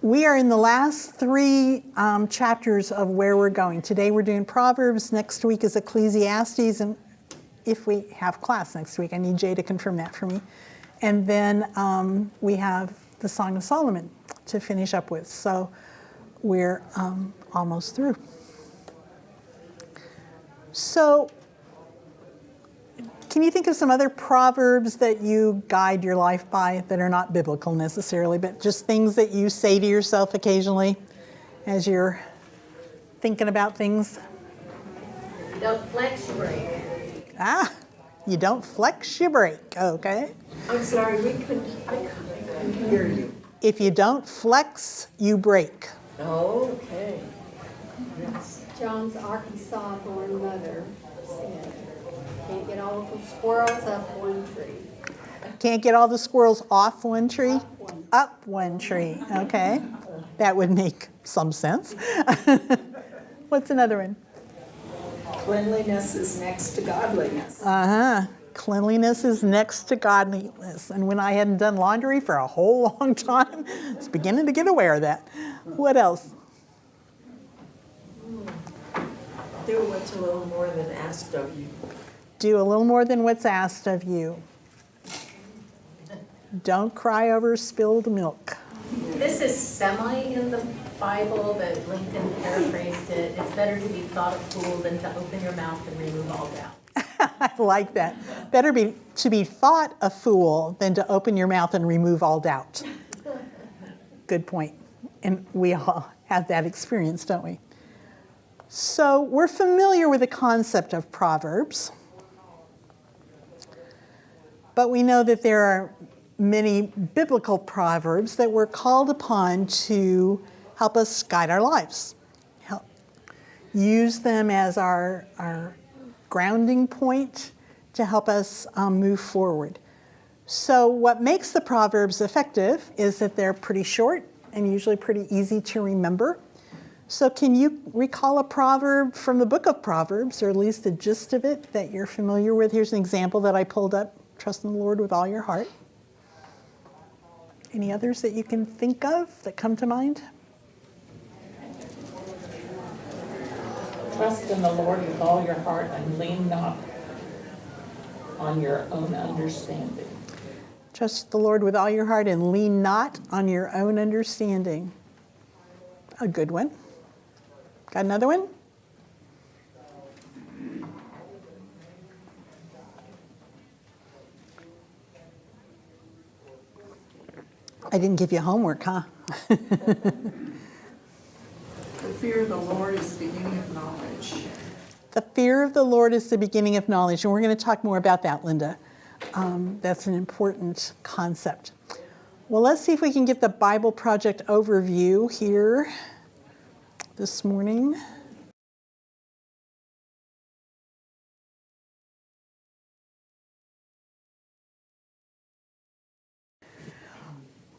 We are in the last three chapters of where we're going. Today we're doing Proverbs, next week is Ecclesiastes, and if we have class next week, I need Jay to confirm that for me. And then we have the Song of Solomon to finish up with. So we're almost through. So can you think of some other proverbs that you guide your life by that are not biblical necessarily, but just things that you say to yourself occasionally as you're thinking about things? You don't flex, you break. Ah, you don't flex, you break. Okay. I'm sorry, I couldn't hear you. If you don't flex, you break. Okay. Yes. John's Arkansas born mother said, can't get all the squirrels up one tree. Can't get all the squirrels off one tree? Up one tree. Okay. That would make some sense. What's another one? Cleanliness is next to godliness. Cleanliness is next to godliness. And when I hadn't done laundry for a whole long time, I was beginning to get aware of that. What else? Do what's a little more than asked of you. Do a little more than what's asked of you. Don't cry over spilled milk. This is semi in the Bible, but Lincoln paraphrased it. It's better to be thought a fool than to open your mouth and remove all doubt. I like that. Better be to be thought a fool than to open your mouth and remove all doubt. Good point. And we all have that experience, don't we? So we're familiar with the concept of Proverbs, but we know that there are many biblical proverbs that we're called upon to help us guide our lives. Use them as our grounding point to help us move forward. So what makes the Proverbs effective is that they're pretty short and usually pretty easy to remember. So can you recall a proverb from the book of Proverbs, or at least the gist of it that you're familiar with? Here's an example that I pulled up. Trust in the Lord with all your heart. Any others that you can think of that come to mind? Trust in the Lord with all your heart and lean not on your own understanding. Trust the Lord with all your heart and lean not on your own understanding. A good one. Got another one? I didn't give you homework, huh? The fear of the Lord is the beginning of knowledge. The fear of the Lord is the beginning of knowledge, and we're going to talk more about that, Linda. That's an important concept. Well, let's see if we can get the Bible Project overview here this morning.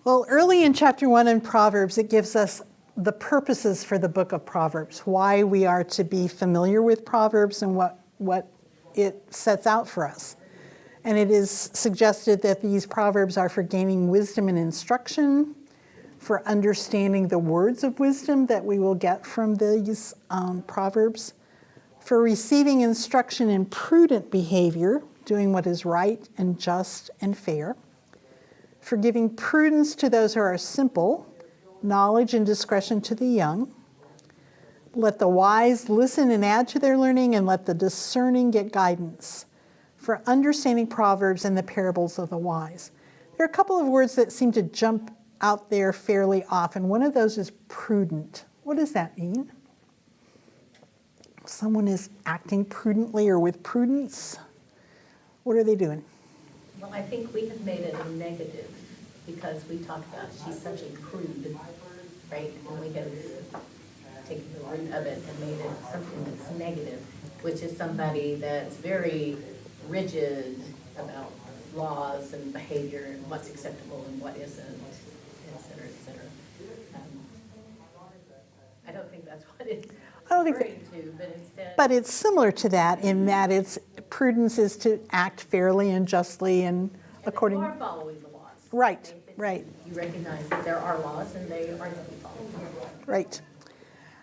Well, early in chapter 1 in Proverbs, it gives us the purposes for the book of Proverbs, why we are to be familiar with Proverbs and what it sets out for us. And it is suggested that these Proverbs are for gaining wisdom and instruction, for understanding the words of wisdom that we will get from these Proverbs, for receiving instruction in prudent behavior, doing what is right and just and fair, for giving prudence to those who are simple, knowledge and discretion to the young. Let the wise listen and add to their learning, and let the discerning get guidance, for understanding Proverbs and the parables of the wise. There are a couple of words that seem to jump out there fairly often. One of those is prudent. What does that mean? Someone is acting prudently or with prudence. What are they doing? Well, I think we have made it a negative because we talk about she's such a prude, right? And we have taken the root of it and made it something that's negative, which is somebody that's very rigid about laws and behavior and what's acceptable and what isn't, et cetera, et cetera. I don't think that's what it's referring to, but instead... But it's similar to that in that prudence is to act fairly and justly and according... They are following the laws. Right, right, You recognize that there are laws and they are to be followed. right.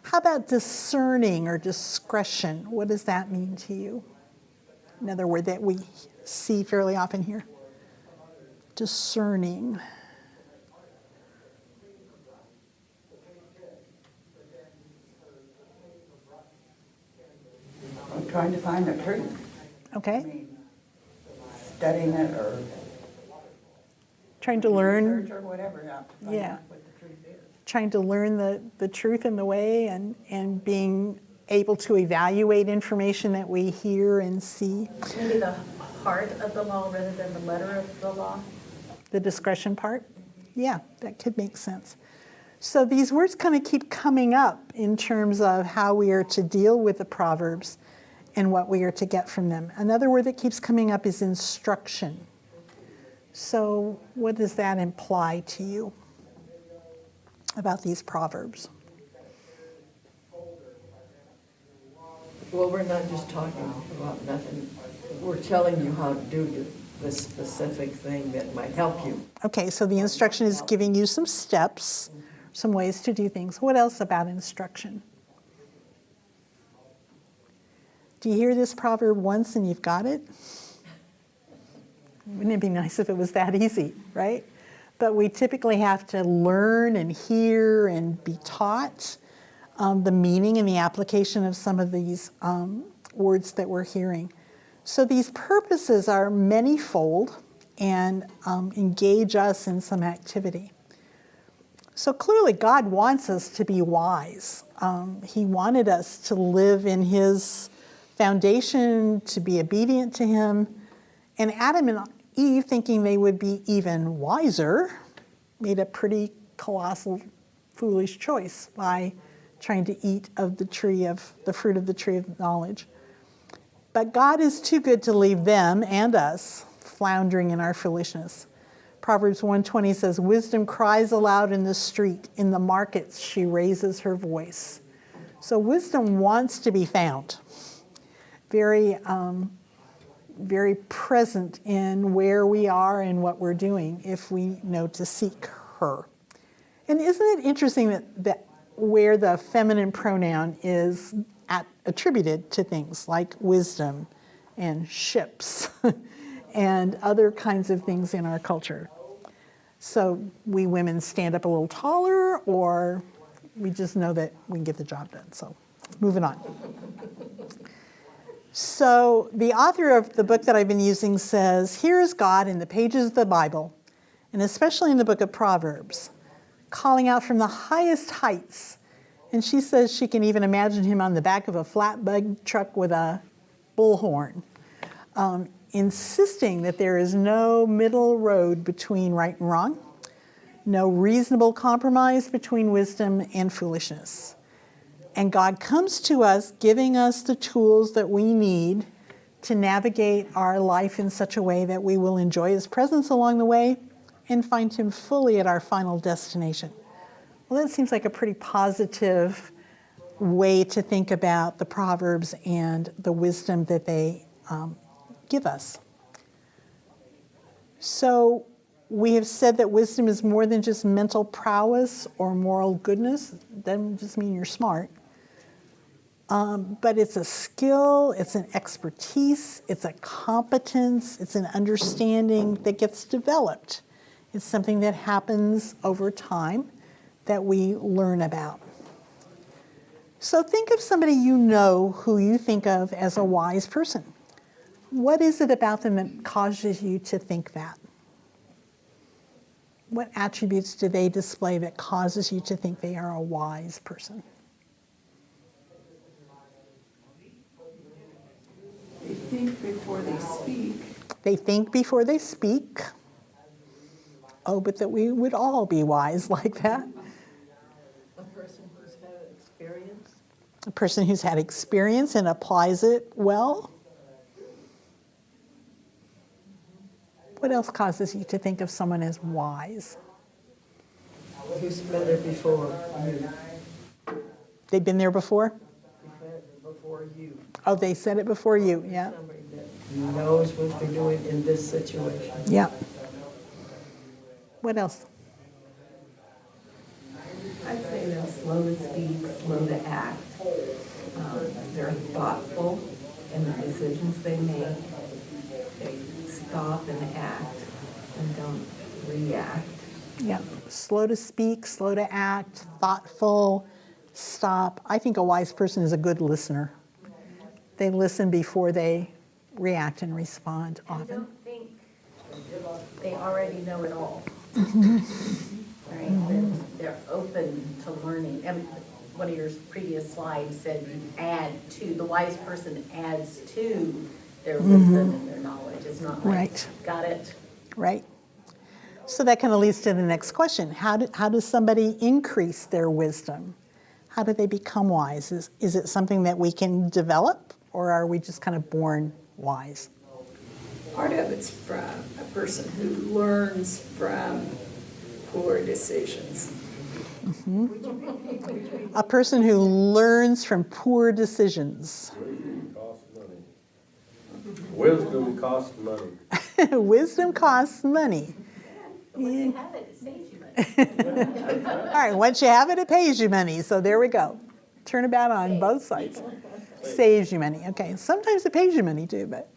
How about discerning or discretion? What does that mean to you? Another word that we see fairly often here. Discerning. I'm trying to find the truth. I Okay? mean, studying it or Trying to learn, research or whatever out to find Yeah. out what the truth is. trying to learn the truth in the way and being able to evaluate information that we hear and see. Maybe the heart of the law rather than the letter of the law. The discretion part? Yeah, that could make sense. So these words kind of keep coming up in terms of how we are to deal with the Proverbs and what we are to get from them. Another word that keeps coming up is instruction. So what does that imply to you about these Proverbs? Well, we're not just talking about nothing. We're telling you how to do the specific thing that might help you. Okay, so the instruction is giving you some steps, some ways to do things. What else about instruction? Do you hear this proverb once and you've got it? Wouldn't it be nice if it was that easy, right? But we typically have to learn and hear and be taught the meaning and the application of some of these words that we're hearing. So these purposes are manyfold and engage us in some activity. So clearly God wants us to be wise. He wanted us to live in his foundation, to be obedient to him. And Adam and Eve, thinking they would be even wiser, made a pretty colossal, foolish choice by trying to eat of the fruit of the tree of knowledge. But God is too good to leave them and us floundering in our foolishness. Proverbs 1:20 says, "Wisdom cries aloud in the street. In the markets she raises her voice." So wisdom wants to be found. Very, very present in where we are and what we're doing if we know to seek her. And isn't it interesting that where the feminine pronoun is attributed to things like wisdom and ships and other kinds of things in our culture? So we women stand up a little taller, or we just know that we can get the job done. So moving on. So the author of the book that I've been using says, here is God in the pages of the Bible, and especially in the book of Proverbs, calling out from the highest heights. And she says she can even imagine him on the back of a flatbed truck with a bullhorn, insisting that there is no middle road between right and wrong, no reasonable compromise between wisdom and foolishness. And God comes to us giving us the tools that we need to navigate our life in such a way that we will enjoy his presence along the way and find him fully at our final destination. Well, that seems like a pretty positive way to think about the Proverbs and the wisdom that they give us. So we have said that wisdom is more than just mental prowess or moral goodness. It doesn't just mean you're smart. But it's a skill, it's an expertise, it's a competence, it's an understanding that gets developed. It's something that happens over time that we learn about. So think of somebody you know who you think of as a wise person. What is it about them that causes you to think that? What attributes do they display that causes you to think they are a wise person? They think before they speak. They think before they speak. Oh, but that we would all be wise like that. A person who's had experience. A person who's had experience and applies it well. What else causes you to think of someone as wise? Who's been there before you. They've been there before? Before you. Oh, they said it before you, yeah. Somebody that knows what they're doing in this situation. Yeah. What else? I'd say they're slow to speak, slow to act. They're thoughtful in the decisions they make. They stop and act and don't react. Yeah, slow to speak, slow to act, thoughtful, stop. I think a wise person is a good listener. They listen before they react and respond I often. don't think they already know it all. Right? They're open to learning. And one of your previous slides said you add to, the wise person adds to their wisdom and their knowledge. It's not like, Right. got it? Right? So that kind of leads to the next question. How does somebody increase their wisdom? How do they become wise? Is it something that we can develop, or are we just kind of born wise? Part of it's from a person who learns from poor decisions. A person who learns from poor decisions. Wisdom costs money. Wisdom costs money. Once you have it, it saves you money. All right, once you have it, it pays you money. So there we go. Turnabout on both sides. Saves you money. Okay, sometimes it pays you money too, but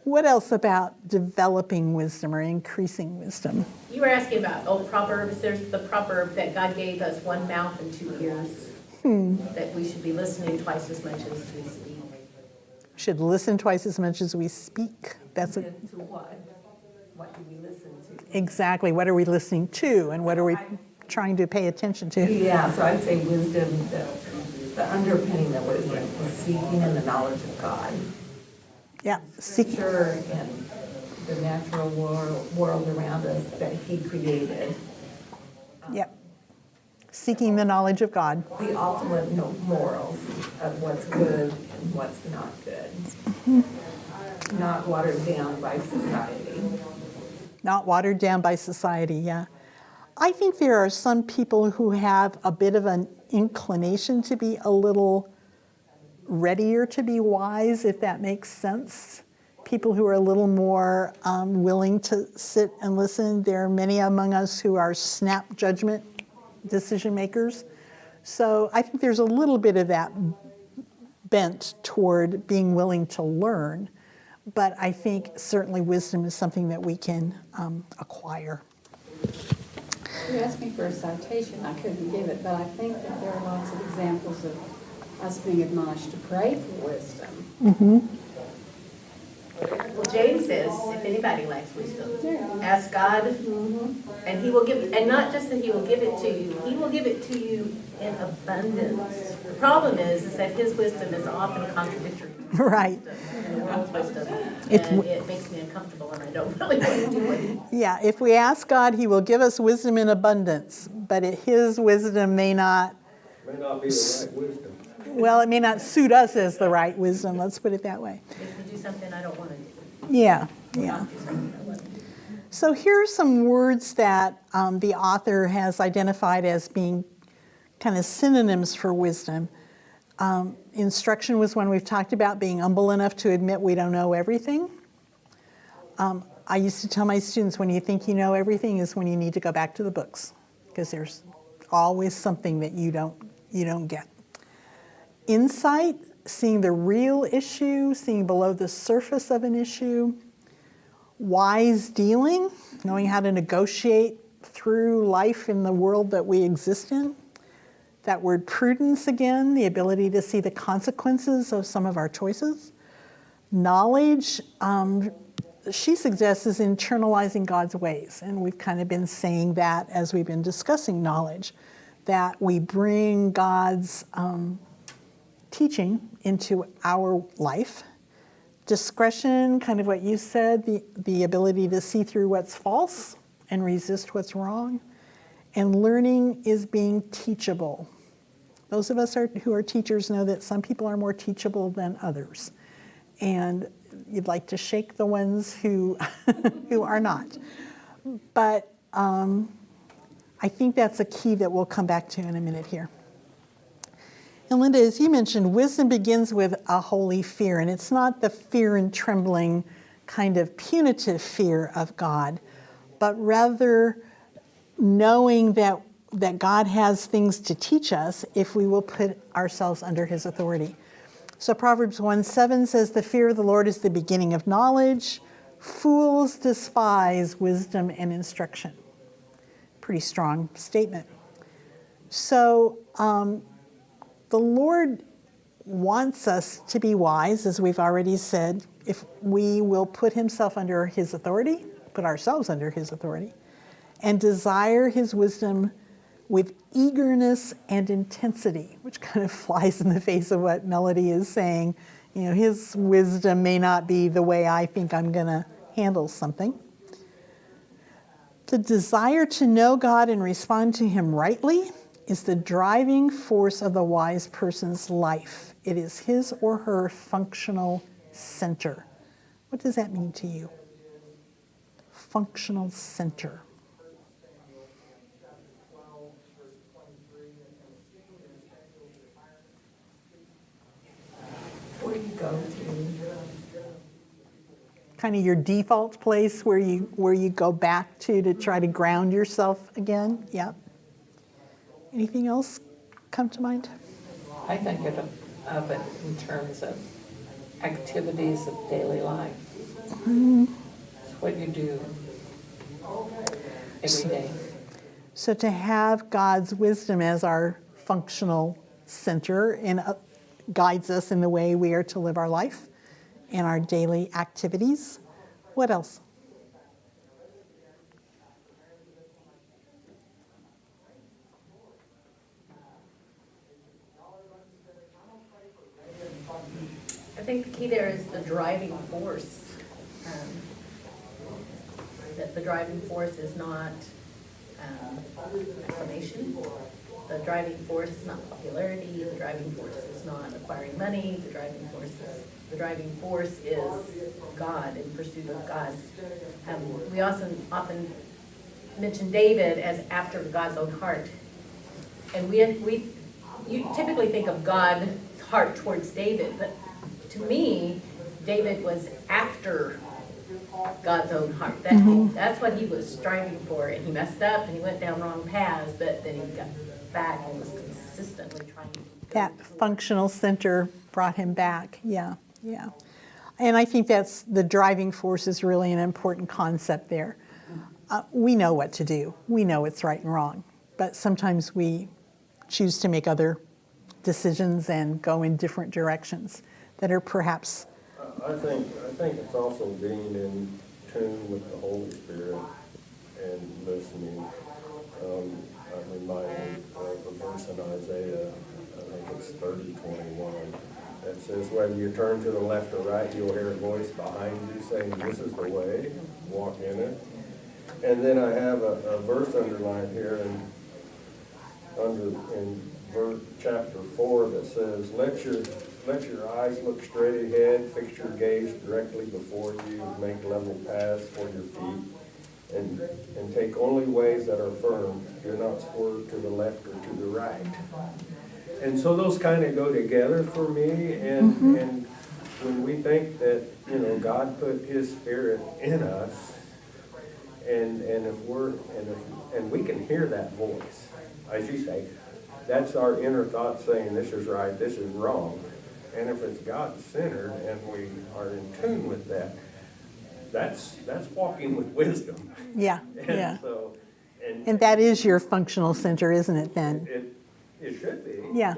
what else about developing wisdom or increasing wisdom? You were asking about old Proverbs. There's the proverb that God gave us one mouth and two ears, that we should be listening twice as much as we speak. Should listen twice as much as we speak. That's To what? What do we listen to? exactly what are we listening to, and what are we trying to pay attention to? Yeah, so I'd say wisdom, the underpinning of wisdom is seeking in the knowledge of God. Yeah, Scripture and the natural world around us that He created. yeah. Seeking the knowledge of God. The ultimate morals of what's good and what's not good. Not watered down by society. Not watered down by society, yeah. I think there are some people who have a bit of an inclination to be a little readier to be wise, if that makes sense. People who are a little more willing to sit and listen. There are many among us who are snap judgment decision makers. So I think there's a little bit of that bent toward being willing to learn. But I think certainly wisdom is something that we can acquire. You asked me for a citation, I couldn't give it, but I think that there are lots of examples of us being admonished to pray for wisdom. Well, James says, if anybody lacks wisdom, ask God, and He will give it, and not just that He will give it to you, He will give it to you in abundance. The problem is that His wisdom is often contradictory to Right. and the world's wisdom, If and it makes me uncomfortable, and I don't really want to do it. Yeah, if we ask God, He will give us wisdom in abundance, but His wisdom may not, May not be the right wisdom. well, it may not suit us as the right wisdom, let's put it that way. Makes me do something I don't want to do. Yeah, yeah. Not do something I want to do. So here are some words that the author has identified as being kind of synonyms for wisdom. Instruction was one we've talked about, being humble enough to admit we don't know everything. I used to tell my students, when you think you know everything is when you need to go back to the books, because there's always something that you don't get. Insight, seeing the real issue, seeing below the surface of an issue. Wise dealing, knowing how to negotiate through life in the world that we exist in. That word prudence again, the ability to see the consequences of some of our choices. Knowledge, she suggests, is internalizing God's ways. And we've kind of been saying that as we've been discussing knowledge, that we bring God's teaching into our life. Discretion, kind of what you said, the ability to see through what's false and resist what's wrong. And learning is being teachable. Those of us who are teachers know that some people are more teachable than others. And you'd like to shake the ones who, who are not. But I think that's a key that we'll come back to in a minute here. And Linda, as you mentioned, wisdom begins with a holy fear. And it's not the fear and trembling kind of punitive fear of God, but rather knowing that God has things to teach us if we will put ourselves under his authority. So Proverbs 1:7 says, the fear of the Lord is the beginning of knowledge. Fools despise wisdom and instruction. Pretty strong statement. So the Lord wants us to be wise, as we've already said, if we will put himself under his authority, put ourselves under his authority, and desire his wisdom with eagerness and intensity, which kind of flies in the face of what Melody is saying. You know, his wisdom may not be the way I think I'm going to handle something. The desire to know God and respond to him rightly is the driving force of the wise person's life. It is his or her functional center. What does that mean to you? Functional center. Where you go to. Kind of your default place where you go back to try to ground yourself again? Yeah. Anything else come to mind? I think of it in terms of activities of daily life. It's what you do every day. So to have God's wisdom as our functional center and guides us in the way we are to live our life and our daily activities. What else? I think the key there is the driving force. That the driving force is not acclamation. The driving force is not popularity. The driving force is not acquiring money. The driving force is God, in pursuit of God. We often mention David as after God's own heart, and you typically think of God's heart towards David, but to me, David was after God's own heart. That's what he was striving for, and he messed up and he went down wrong paths, but then he got back and was consistently trying to. That functional center brought him back. Yeah. And I think that's the driving force is really an important concept there. We know what to do. We know it's right and wrong, but sometimes we choose to make other decisions and go in different directions that are perhaps. I think it's also being in tune with the Holy Spirit and listening. I'm reminded of the verse in Isaiah, I think it's 30:21, that says, whether you turn to the left or right, you'll hear a voice behind you saying, this is the way, walk in it. And then I have a verse underlined here in chapter 4 that says, let your eyes look straight ahead, fix your gaze directly before you, make level paths for your feet, and take only ways that are firm. Do not swerve to the left or to the right. And so those kind of go together for me, and when we think that, God put his spirit in us, and we can hear that voice, as you say, that's our inner thought saying this is right, this is wrong. And if it's God-centered and we are in tune with that, that's walking with wisdom. Yeah. So, And that is your functional center, isn't it then? It should be. Yeah.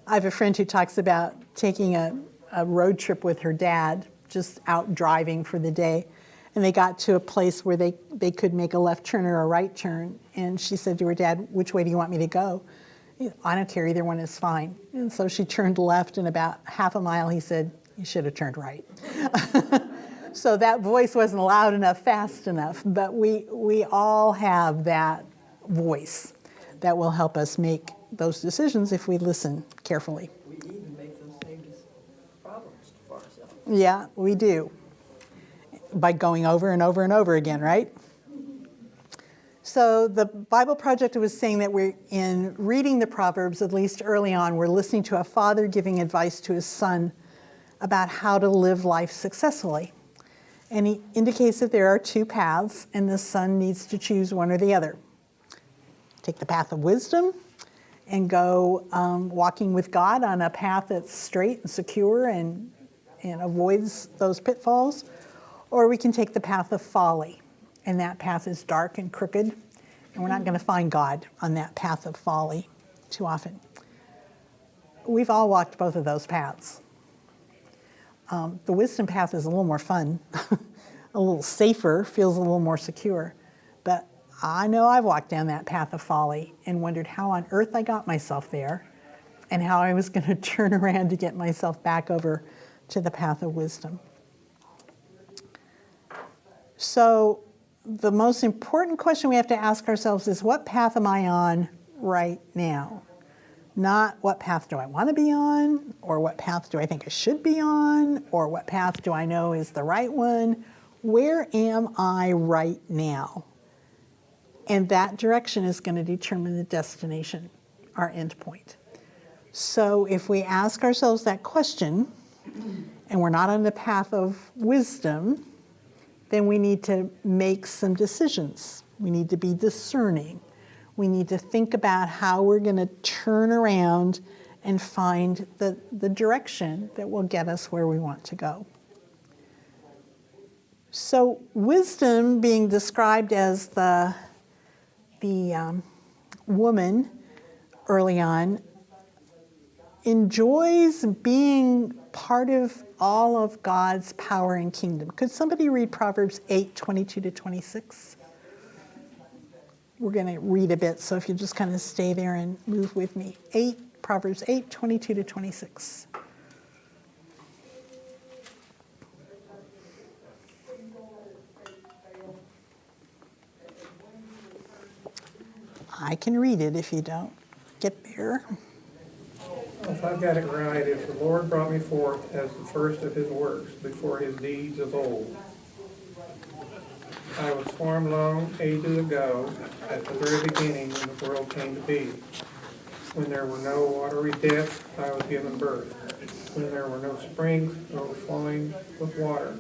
I have a friend who talks about taking a road trip with her dad, just out driving for the day. And they got to a place where they could make a left turn or a right turn. And she said to her dad, which way do you want me to go? I don't care, either one is fine. And so she turned left, and about half a mile he said, you should have turned right. So that voice wasn't loud enough, fast enough, but we all have that voice that will help us make those decisions if we listen carefully. We even make those same problems for ourselves. Yeah, we do. By going over and over and over again, right? So the Bible Project was saying that we're in reading the Proverbs, at least early on, we're listening to a father giving advice to his son about how to live life successfully. And he indicates that there are two paths, and the son needs to choose one or the other. Take the path of wisdom and go walking with God on a path that's straight and secure and avoids those pitfalls. Or we can take the path of folly, and that path is dark and crooked, and we're not going to find God on that path of folly too often. We've all walked both of those paths. The wisdom path is a little more fun, a little safer, feels a little more secure. But I know I've walked down that path of folly and wondered how on earth I got myself there and how I was going to turn around to get myself back over to the path of wisdom. So the most important question we have to ask ourselves is, what path am I on right now? Not what path do I want to be on, or what path do I think I should be on, or what path do I know is the right one. Where am I right now? And that direction is going to determine the destination, our end point. So if we ask ourselves that question, and we're not on the path of wisdom, then we need to make some decisions. We need to be discerning. We need to think about how we're going to turn around and find the direction that will get us where we want to go. So wisdom being described as the woman early on enjoys being part of all of God's power and kingdom. Could somebody read Proverbs 8:22-26? We're going to read a bit, so if you just kind of stay there and move with me. Proverbs 8:22-26. I can read it if you don't get there. If I've got it right, if the Lord brought me forth as the first of his works before his deeds of old, I was formed long ages ago, at the very beginning when the world came to be. When there were no watery depths, I was given birth. When there were no springs overflowing with water.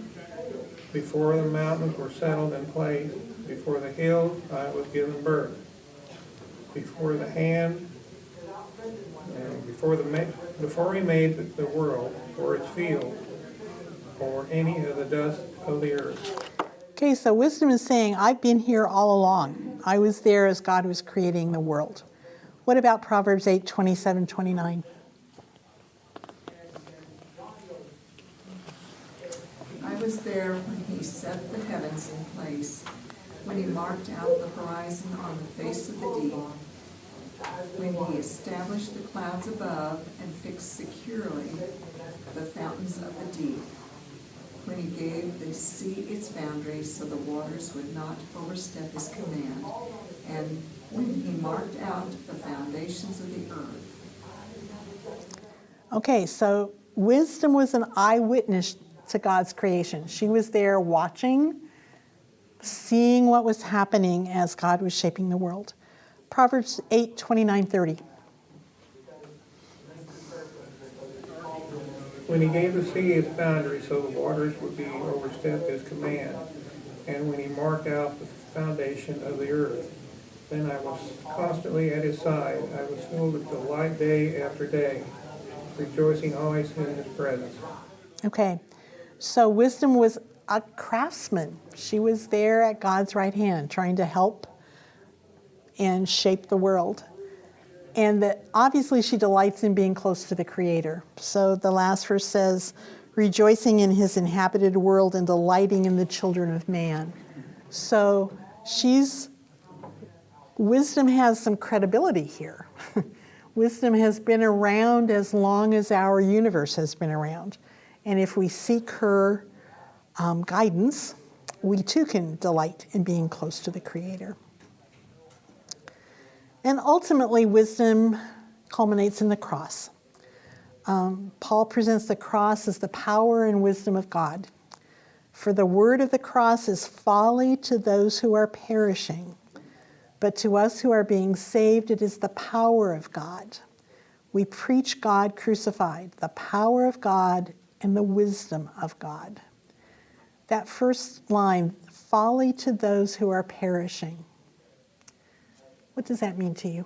Before the mountains were settled in place, before the hills, I was given birth. Before the hand, before he made the world, or its field, or any of the dust of the earth. Okay, so wisdom is saying, I've been here all along. I was there as God was creating the world. What about Proverbs 8:27-29? I was there when he set the heavens in place, when he marked out the horizon on the face of the deep, when he established the clouds above and fixed securely the fountains of the deep, when he gave the sea its boundaries so the waters would not overstep his command, and when he marked out the foundations of the earth. Okay, so wisdom was an eyewitness to God's creation. She was there watching, seeing what was happening as God was shaping the world. Proverbs 8:29-30. When he gave the sea its boundaries so the waters would be overstep his command, and when he marked out the foundation of the earth, then I was constantly at his side. I was filled with delight day after day, rejoicing always in his presence. Okay, so wisdom was a craftsman. She was there at God's right hand, trying to help and shape the world. And that obviously she delights in being close to the Creator. So the last verse says, rejoicing in his inhabited world and delighting in the children of man. So wisdom has some credibility here. Wisdom has been around as long as our universe has been around. And if we seek her guidance, we too can delight in being close to the Creator. And ultimately, wisdom culminates in the cross. Paul presents the cross as the power and wisdom of God. For the word of the cross is folly to those who are perishing, but to us who are being saved, it is the power of God. We preach God crucified, the power of God and the wisdom of God. That first line, folly to those who are perishing. What does that mean to you?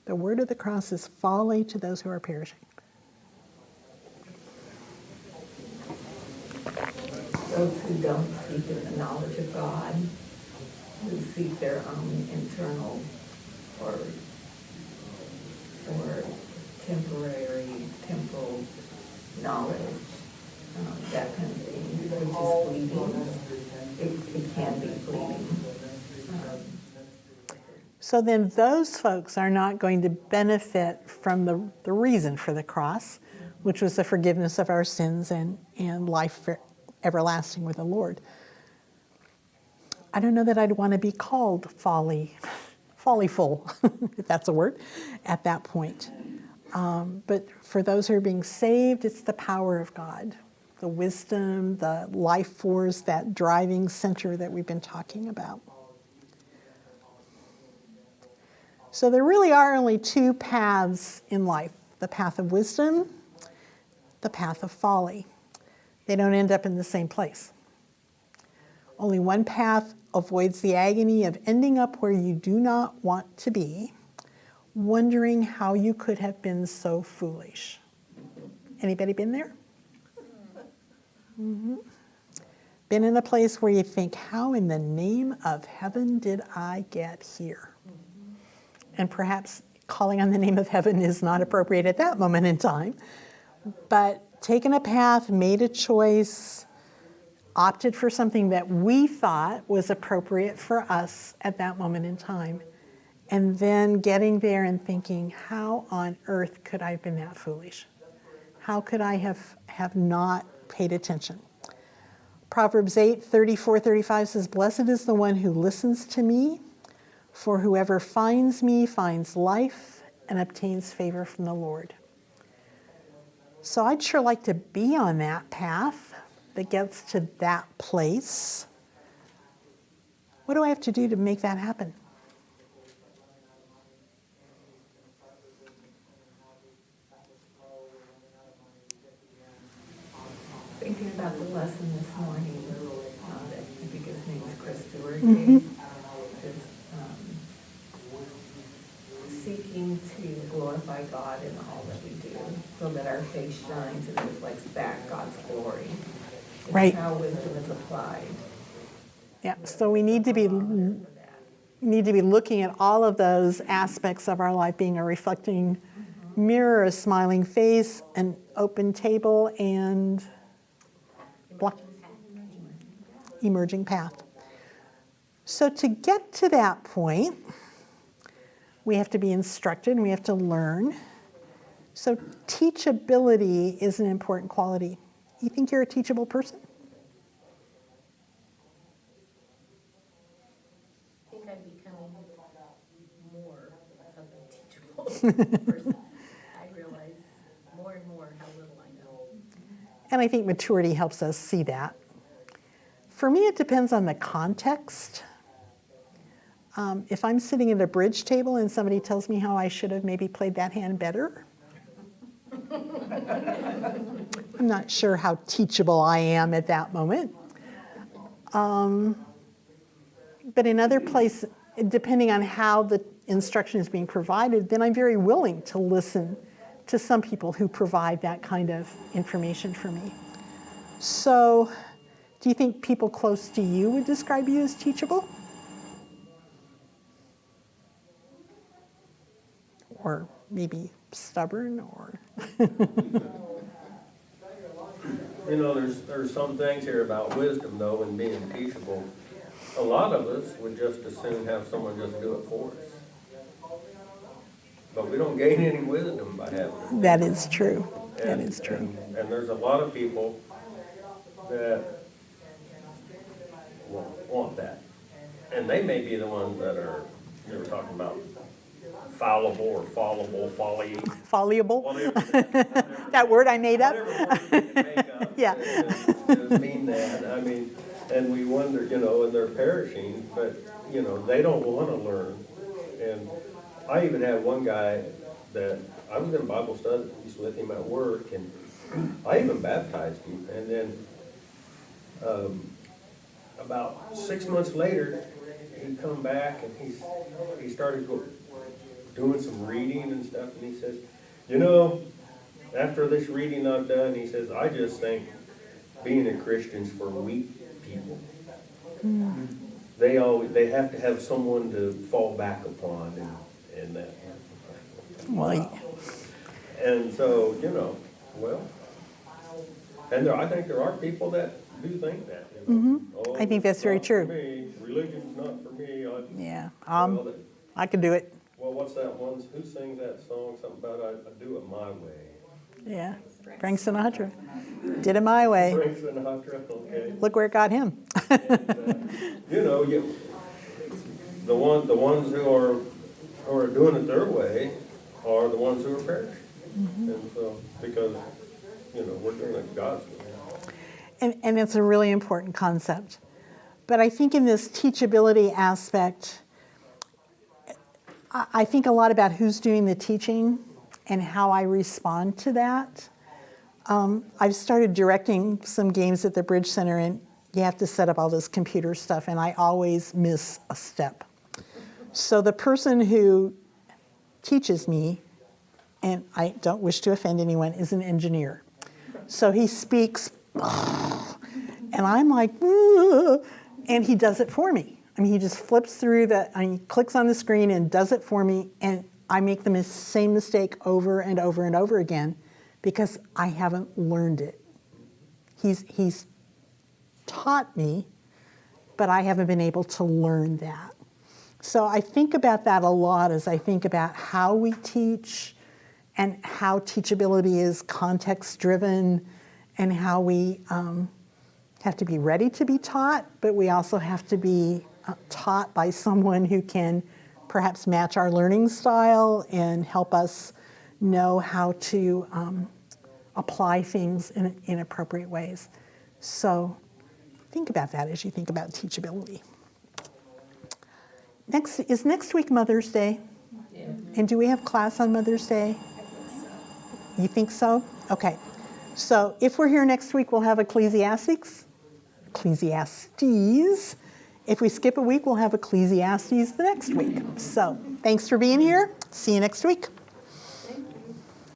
The word of the cross is folly to those who are perishing. Those who don't seek the knowledge of God, who seek their own internal or temporal knowledge, that kind of thing, which is fleeting. It can be fleeting. So then those folks are not going to benefit from the reason for the cross, which was the forgiveness of our sins and life everlasting with the Lord. I don't know that I'd want to be called follyful, if that's a word, at that point. But for those who are being saved, it's the power of God, the wisdom, the life force, that driving center that we've been talking about. So there really are only two paths in life, the path of wisdom, the path of folly. They don't end up in the same place. Only one path avoids the agony of ending up where you do not want to be, wondering how you could have been so foolish. Anybody been there? Mm-hmm. Been in a place where you think, how in the name of heaven did I get here? And perhaps calling on the name of heaven is not appropriate at that moment in time, but taken a path, made a choice, opted for something that we thought was appropriate for us at that moment in time, and then getting there and thinking, how on earth could I have been that foolish? How could I have not paid attention? Proverbs 8:34-35 says, "Blessed is the one who listens to me, for whoever finds me finds life and obtains favor from the Lord." So I'd sure like to be on that path that gets to that place. What do I have to do to make that happen? Thinking about the lesson this morning, that I think his name is Chris Stewart gave, is seeking to glorify God in all that we do, so that our faith shines and reflects back God's glory. It's Right. how wisdom is applied. Yeah, so we need to be looking at all of those aspects of our life, being a reflecting mirror, a smiling face, an open table, and emerging path. So to get to that point, we have to be instructed and we have to learn. So teachability is an important quality. You think you're a teachable person? I think I'm becoming more of a teachable person. I realize more and more how little I know. And I think maturity helps us see that. For me, it depends on the context. If I'm sitting at a bridge table and somebody tells me how I should have maybe played that hand better, I'm not sure how teachable I am at that moment. But in other places, depending on how the instruction is being provided, then I'm very willing to listen to some people who provide that kind of information for me. So, do you think people close to you would describe you as teachable? Or maybe stubborn, or You know, there's some things here about wisdom, though, and being teachable. A lot of us would just as soon have someone just do it for us. But we don't gain any wisdom by having it. that is true. That And- is true. And there's a lot of people that want that. And they may be the ones that are, they were talking about fallible or fallible, folly. Fallible, Whatever that word I made up. word you can make up. Yeah. Just mean that. I mean, and we wonder, you know, and they're perishing, but, you know, they don't want to learn. And I even had one guy that I was in Bible studies with him at work, and I even baptized him, and then, about 6 months later, he come back and he started doing some reading and stuff, and he says, you know, after this reading I've done, he says, I just think being a Christian's for weak people. They have to have someone to fall back upon and that. Well, And so, you know, well, and I think there are people that do think that. You know? Oh, I think that's very it's not true. for me. Religion's not for me. yeah, Well, I could do it. well, what's that one? Who sings that song? Something about I do it my way. Yeah, Frank Sinatra did it my way. Frank Sinatra. Okay. Look where it got him. You know, the ones who are doing it their way are the ones who are perishing. And so, because, you know, we're doing it God's way. And it's a really important concept. But I think in this teachability aspect, I think a lot about who's doing the teaching and how I respond to that. I've started directing some games at the Bridge Center, and you have to set up all this computer stuff, and I always miss a step. So the person who teaches me, and I don't wish to offend anyone, is an engineer. So he speaks, and I'm like, and he does it for me. I mean, he just flips through he clicks on the screen and does it for me, and I make the same mistake over and over and over again because I haven't learned it. He's taught me, but I haven't been able to learn that. So I think about that a lot as I think about how we teach and how teachability is context-driven and how we have to be ready to be taught, but we also have to be taught by someone who can perhaps match our learning style and help us know how to apply things in appropriate ways. So think about that as you think about teachability. Next week Mother's Day? Yeah. And do we have class on Mother's Day? You think so? Okay. So if we're here next week, we'll have Ecclesiastes. If we skip a week, we'll have Ecclesiastes the next week. So thanks for being here. See you next week.